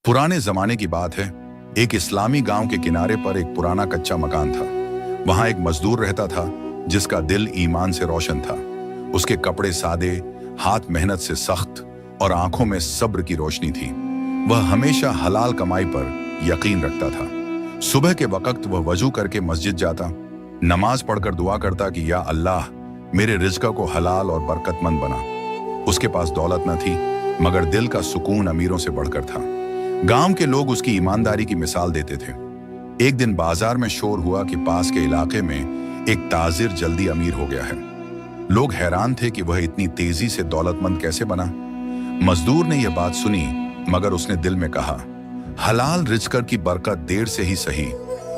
पुराने जमाने की बात है। एक इस्लामी गांव के किनारे पर एक पुराना कच्चा मकान था। वहां एक मजदूर रहता था जिसका दिल ईमान से रोशन था। उसके कपड़े सादे, हाथ मेहनत से सख्त और आंखों में सब्र की रोशनी थी। वह हमेशा हलाल कमाई पर यकीन रखता था। सुबह के वक्त वह वजू करके मस्जिद जाता, नमाज पढ़कर दुआ करता कि या अल्लाह, मेरे रिज़्क़ को हलाल और बरकतमंद बना। उसके पास दौलत न थी, मगर दिल का सुकून अमीरों से बढ़कर था। गांव के लोग उसकी ईमानदारी की मिसाल देते थे। एक दिन बाजार में शोर हुआ कि पास के इलाके में एक ताजिर जल्दी अमीर हो गया है। लोग हैरान थे कि वह इतनी तेजी से दौलतमंद कैसे बना। मजदूर ने यह बात सुनी, मगर उसने दिल में कहा, हलाल रिज़्क़ की बरकत देर से ही सही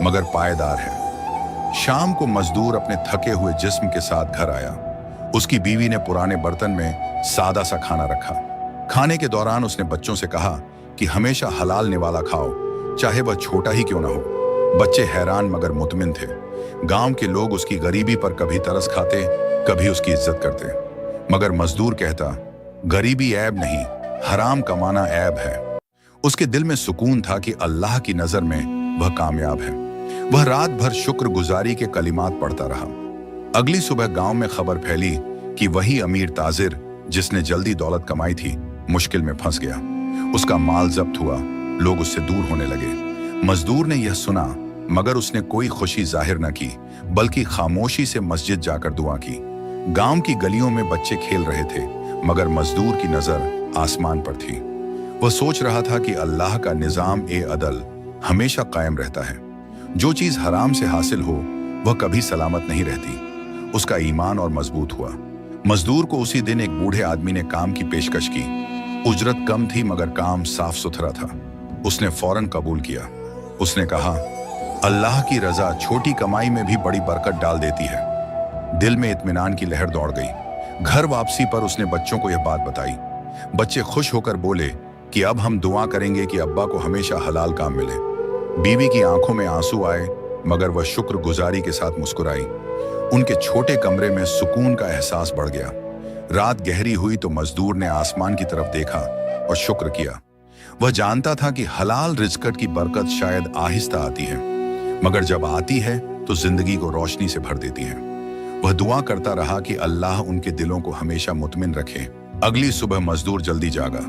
मगर पायदार है। शाम को मजदूर अपने थके हुए जिस्म के साथ घर आया। उसकी बीवी ने पुराने बर्तन में सादा सा खाना रखा। खाने के दौरान उसने बच्चों से कहा कि हमेशा हलाल निवाला खाओ, चाहे वह छोटा ही क्यों ना हो। बच्चे हैरान मगर मुतमिन थे। गांव के लोग उसकी गरीबी पर कभी तरस खाते, कभी उसकी इज्जत करते, मगर मजदूर कहता, गरीबी ऐब नहीं, हराम कमाना ऐब है। उसके दिल में सुकून था कि अल्लाह की नजर में वह कामयाब है। वह रात भर शुक्रगुजारी के कलिमात पढ़ता रहा। अगली सुबह गांव में खबर फैली कि वही अमीर ताजिर जिसने जल्दी दौलत कमाई थी, मुश्किल में फंस गया। उसका माल जब्त हुआ, लोग उससे दूर होने लगे। मजदूर ने यह सुना, मगर उसने कोई खुशी जाहिर न की, बल्कि खामोशी से मस्जिद जाकर दुआ की। गांव की गलियों में बच्चे खेल रहे थे, मगर मजदूर की नजर आसमान पर थी। वह सोच रहा था कि अल्लाह का निजाम ए अदल हमेशा कायम रहता है। जो चीज हराम से हासिल हो वह कभी सलामत नहीं रहती। उसका ईमान और मजबूत हुआ। मजदूर को उसी दिन एक बूढ़े आदमी ने काम की पेशकश की। उजरत कम थी, मगर काम साफ सुथरा था। उसने फौरन कबूल किया। उसने कहा, अल्लाह की रजा छोटी कमाई में भी बड़ी बरकत डाल देती है। दिल में इत्मीनान की लहर दौड़ गई। घर वापसी पर उसने बच्चों को यह बात बताई। बच्चे खुश होकर बोले कि अब हम दुआ करेंगे कि अब्बा को हमेशा हलाल काम मिले। बीवी की आंखों में आंसू आए, मगर वह शुक्रगुजारी के साथ मुस्कुराई। उनके छोटे कमरे में सुकून का एहसास बढ़ गया। रात गहरी हुई तो मजदूर ने आसमान की तरफ देखा और शुक्र किया। वह जानता था कि हलाल रिज़्क़ की बरकत शायद आहिस्ता आती है, मगर जब आती है तो जिंदगी को रोशनी से भर देती है। वह दुआ करता रहा कि अल्लाह उनके दिलों को हमेशा मुतमिन रखे। अगली सुबह मजदूर जल्दी जागा।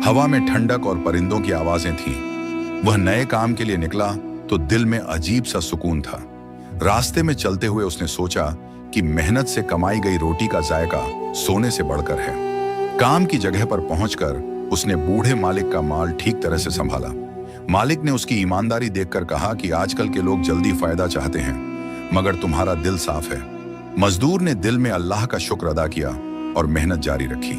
हवा में ठंडक और परिंदों की आवाजें थीं। वह नए काम के लिए निकला तो दिल में अजीब सा सुकून था। रास्ते में चलते हुए उसने सोचा कि मेहनत से कमाई गई रोटी का जायका सोने से बढ़कर है। काम की जगह पर पहुंचकर उसने बूढ़े मालिक का माल ठीक तरह से संभाला। मालिक ने उसकी ईमानदारी देखकर कहा कि आजकल के लोग जल्दी फायदा चाहते हैं, मगर तुम्हारा दिल साफ है। मजदूर ने दिल में अल्लाह का शुक्र अदा किया और मेहनत जारी रखी।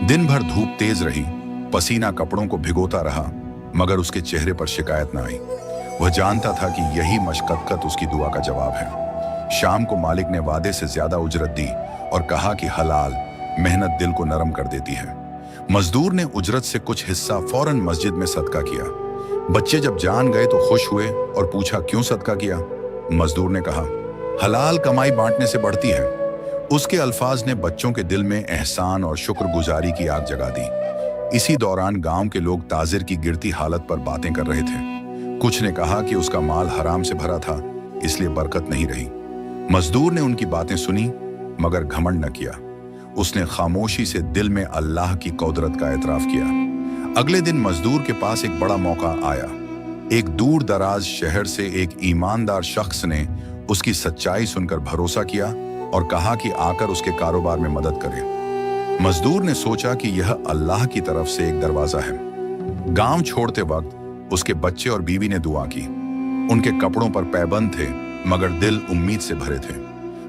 दिन भर धूप तेज रही, पसीना कपड़ों को भिगोता रहा, मगर उसके चेहरे पर शिकायत न आई। वह जानता था कि यही मशक्कत उसकी दुआ का जवाब है। शाम को मालिक ने वादे से ज्यादा उजरत दी और कहा कि हलाल मेहनत दिल को नरम कर देती है। मजदूर ने उजरत से कुछ हिस्सा फौरन मस्जिद में सदका किया। बच्चे जब जान गए तो खुश हुए और पूछा, क्यों सदका किया? मजदूर ने कहा, हलाल कमाई बांटने से बढ़ती है। उसके अल्फाज ने बच्चों के दिल में एहसान और शुक्रगुजारी की आग जगा दी। इसी दौरान गांव के लोग ताजिर की गिरती हालत पर बातें कर रहे थे। कुछ ने कहा कि उसका माल हराम से भरा था, इसलिए बरकत नहीं रही। मजदूर ने उनकी बातें सुनी, मगर घमंड न किया। उसने खामोशी से दिल में अल्लाह की कुदरत का एतराफ किया। अगले दिन मजदूर के पास एक बड़ा मौका आया। एक दूर दराज शहर से एक ईमानदार शख्स ने उसकी सच्चाई सुनकर भरोसा किया और कहा कि आकर उसके कारोबार में मदद करे। मजदूर ने सोचा कि यह अल्लाह की तरफ से एक दरवाजा है। गांव छोड़ते वक्त उसके बच्चे और बीवी ने दुआ की। उनके कपड़ों पर पैबंद थे, मगर दिल उम्मीद से भरे थे।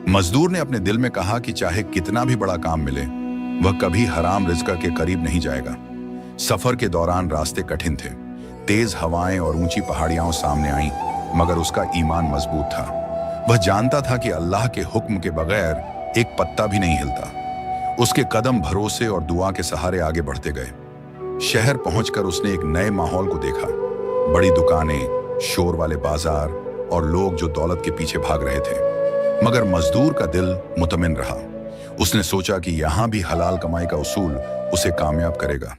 मजदूर ने अपने दिल में कहा कि चाहे कितना भी बड़ा काम मिले, वह कभी हराम रिज़्क़ के करीब नहीं जाएगा। सफर के दौरान रास्ते कठिन थे। तेज हवाएं और ऊंची पहाड़ियां सामने आईं, मगर उसका ईमान मजबूत था। वह जानता था कि अल्लाह के हुक्म के बगैर एक पत्ता भी नहीं हिलता। उसके कदम भरोसे और दुआ के सहारे आगे बढ़ते गए। शहर पहुंचकर उसने एक नए माहौल को देखा। बड़ी दुकानें, शोर वाले बाजार और लोग जो दौलत के पीछे भाग रहे थे, मगर मजदूर का दिल मुतमिन रहा। उसने सोचा कि यहां भी हलाल कमाई का उसूल उसे कामयाब करेगा।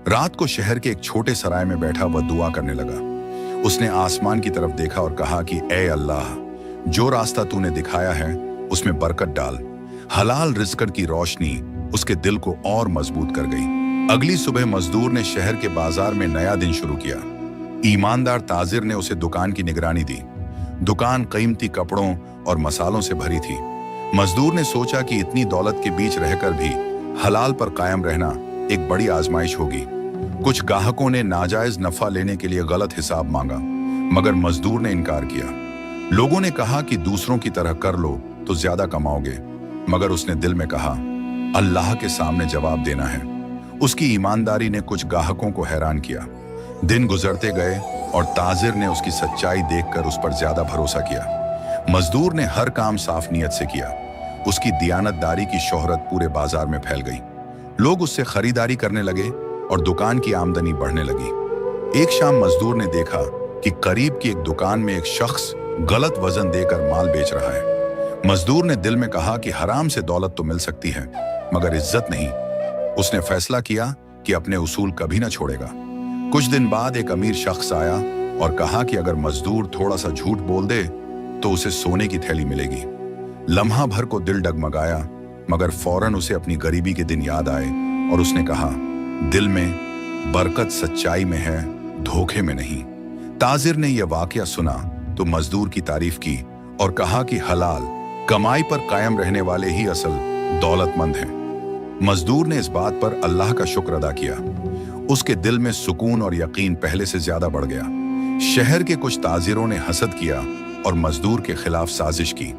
रात को शहर के एक छोटे सराय में बैठा वह दुआ करने लगा। उसने आसमान की तरफ देखा और कहा कि ऐ अल्लाह, जो रास्ता तूने दिखाया है उसमें बरकत डाल। हलाल रिज़्क की रोशनी उसके दिल को और मजबूत कर गई। अगली सुबह मजदूर ने शहर के बाजार में नया दिन शुरू किया। ईमानदार ताजिर ने उसे दुकान की निगरानी दी। दुकान कीमती कपड़ों और मसालों से भरी थी। मजदूर ने सोचा कि इतनी दौलत के बीच रहकर भी हलाल पर कायम रहना एक बड़ी आजमाइश होगी। कुछ ग्राहकों ने नाजायज नफा लेने के लिए गलत हिसाब मांगा, मगर मजदूर ने इनकार किया। लोगों ने कहा कि दूसरों की तरह कर लो तो ज्यादा कमाओगे, मगर उसने दिल में कहा अल्लाह के सामने जवाब देना है। उसकी ईमानदारी ने कुछ ग्राहकों को हैरान किया। दिन गुजरते गए और ताजिर ने उसकी सच्चाई देखकर उस पर ज्यादा भरोसा किया। मजदूर ने हर काम साफ नीयत से किया। उसकी दियानतदारी की शोहरत पूरे बाजार में फैल गई। लोग उससे खरीदारी करने लगे और दुकान की आमदनी बढ़ने लगी। एक शाम मजदूर ने देखा कि करीब की एक दुकान में एक शख्स गलत वजन देकर माल बेच रहा है। मजदूर ने दिल में कहा कि हराम से दौलत तो मिल सकती है, मगर इज्जत नहीं। उसने फैसला किया कि अपने उसूल कभी ना छोड़ेगा। कुछ दिन बाद एक अमीर शख्स आया और कहा कि अगर मजदूर थोड़ा सा झूठ बोल दे तो उसे सोने की थैली मिलेगी। लम्हा भर को दिल डगमगाया, मगर फौरन उसे अपनी गरीबी के दिन याद आए और उसने कहा, दिल में बरकत सच्चाई में है, धोखे में नहीं। ताजिर ने यह वाकया सुना तो मजदूर की तारीफ की और कहा कि हलाल कमाई पर कायम रहने वाले ही असल दौलतमंद हैं। मजदूर ने इस बात पर अल्लाह का शुक्र अदा किया। उसके दिल में सुकून और यकीन पहले से ज्यादा बढ़ गया। शहर के कुछ ताजिरों ने हसद किया और मजदूर के खिलाफ साजिश की।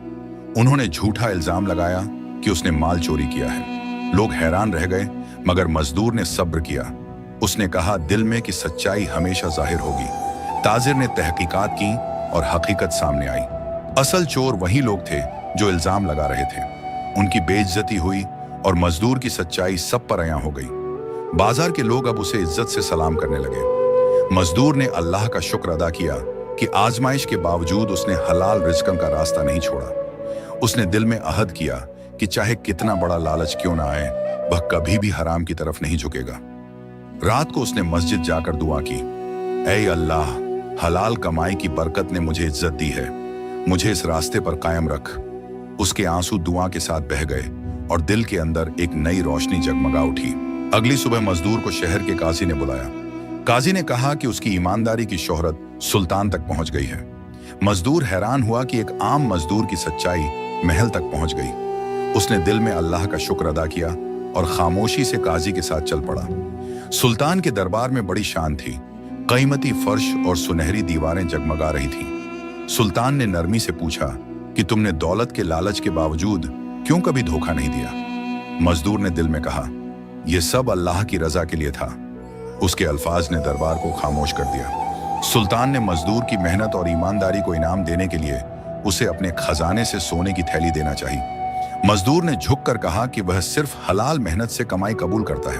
उन्होंने झूठा इल्जाम लगाया कि उसने माल चोरी किया है। लोग हैरान रह गए, मगर मजदूर ने सब्र किया। उसने कहा, दिल में कि सच्चाई हमेशा जाहिर होगी। ताजिर ने तहकीकात की और हकीकत सामने आई। असल चोर वही लोग थे जो इल्जाम लगा रहे थे। उनकी बेइज्जती हुई और मजदूर की सच्चाई सब पर अयां हो गई। बाजार के लोग अब उसे इज्जत से सलाम करने लगे। मजदूर ने अल्लाह का शुक्र अदा किया कि आजमाइश के बावजूद उसने हलाल रिज़्क का रास्ता नहीं छोड़ा। उसने दिल में अहद किया कि चाहे कितना बड़ा लालच क्यों ना आए, वह कभी भी हराम की तरफ नहीं झुकेगा। रात को उसने मस्जिद जाकर दुआ की, ऐ अल्लाह, हलाल कमाई की बरकत ने मुझे इज्जत दी है, मुझे इस रास्ते पर कायम रख। उसके आंसू दुआ के साथ बह गए और दिल के अंदर एक नई रोशनी जगमगा उठी। अगली सुबह मजदूर को शहर के काजी ने बुलाया। काजी ने कहा कि उसकी ईमानदारी की शोहरत सुल्तान तक पहुंच गई है। मजदूर हैरान हुआ कि एक आम मजदूर की सच्चाई महल तक पहुंच गई। उसने दिल में अल्लाह का शुक्र अदा किया और खामोशी से काजी के साथ चल पड़ा। सुल्तान के दरबार में बड़ी शान थी। कीमती फर्श और सुनहरी दीवारें जगमगा रही थीं। सुल्तान ने नरमी से पूछा कि तुमने दौलत के लालच के बावजूद क्यों कभी धोखा नहीं दिया? मजदूर ने दिल में कहा, यह सब अल्लाह की रजा के लिए था। उसके अल्फाज ने दरबार को खामोश कर दिया। सुल्तान ने मजदूर की मेहनत और ईमानदारी को इनाम देने के लिए उसे अपने खजाने से सोने की थैली देना चाहिए। मजदूर ने झुककर कहा कि वह सिर्फ हलाल मेहनत से कमाई कबूल करता है।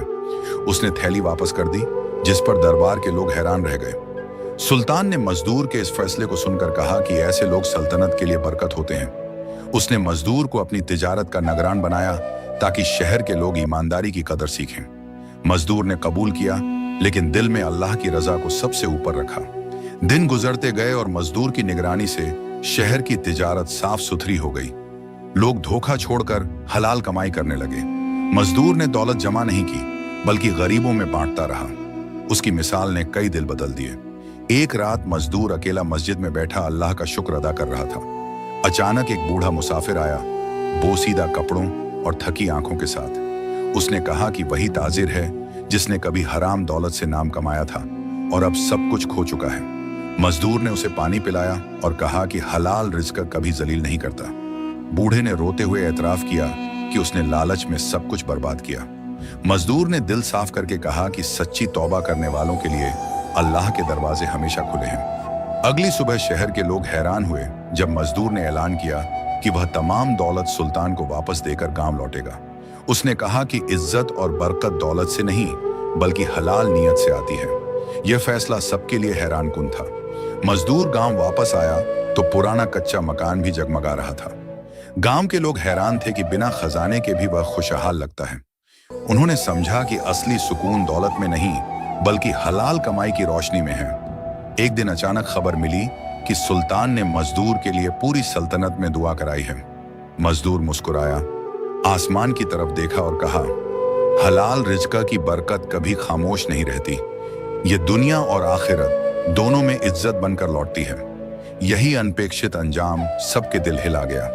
उसने थैली वापस कर दी, जिस पर दरबार के लोग हैरान रह गए। सुल्तान ने मजदूर के इस फैसले को सुनकर कहा कि ऐसे लोग सल्तनत के लिए बरकत होते हैं। उसने मजदूर को अपनी तिजारत का निगरान बनाया ताकि शहर के लोग ईमानदारी की कदर सीखें। मजदूर ने कबूल किया, लेकिन दिल में अल्लाह की रजा को सबसे ऊपर रखा। दिन गुजरते गए और मजदूर की निगरानी से शहर की तिजारत साफ सुथरी हो गई। लोग धोखा छोड़कर हलाल कमाई करने लगे। मजदूर ने दौलत जमा नहीं की, बल्कि गरीबों में बांटता रहा। उसकी मिसाल ने कई दिल बदल दिए। एक रात मजदूर अकेला मस्जिद में बैठा अल्लाह का शुक्र अदा कर रहा था। अचानक एक बूढ़ा मुसाफिर आया, बोसीदा कपड़ों और थकी आंखों के साथ। उसने कहा कि वही ताजिर है जिसने कभी हराम दौलत से नाम कमाया था और अब सब कुछ खो चुका है। मजदूर ने उसे पानी पिलाया और कहा कि हलाल रिज़्क कभी जलील नहीं करता। बूढ़े ने रोते हुए एतराफ किया कि उसने लालच में सब कुछ बर्बाद किया। मजदूर ने दिल साफ करके कहा कि सच्ची तौबा करने वालों के लिए अल्लाह के दरवाजे हमेशा खुले हैं। अगली सुबह शहर के लोग हैरान हुए जब मजदूर ने ऐलान किया कि वह तमाम दौलत सुल्तान को वापस देकर गांव लौटेगा। उसने कहा कि इज्जत और बरकत दौलत से नहीं, बल्कि हलाल नीयत से आती है। यह फैसला सबके लिए हैरान कुन था। मजदूर गांव वापस आया तो पुराना कच्चा मकान भी जगमगा रहा था। गांव के लोग हैरान थे कि बिना खजाने के भी वह खुशहाल लगता है। उन्होंने समझा कि असली सुकून दौलत में नहीं, बल्कि हलाल कमाई की रोशनी में है। एक दिन अचानक खबर मिली कि सुल्तान ने मजदूर के लिए पूरी सल्तनत में दुआ कराई है। मजदूर मुस्कुराया, आसमान की तरफ देखा और कहा, हलाल रिज़्क़ की बरकत कभी खामोश नहीं रहती। ये दुनिया और आखिरत दोनों में इज्जत बनकर लौटती है। यही अनपेक्षित अंजाम सबके दिल हिला गया।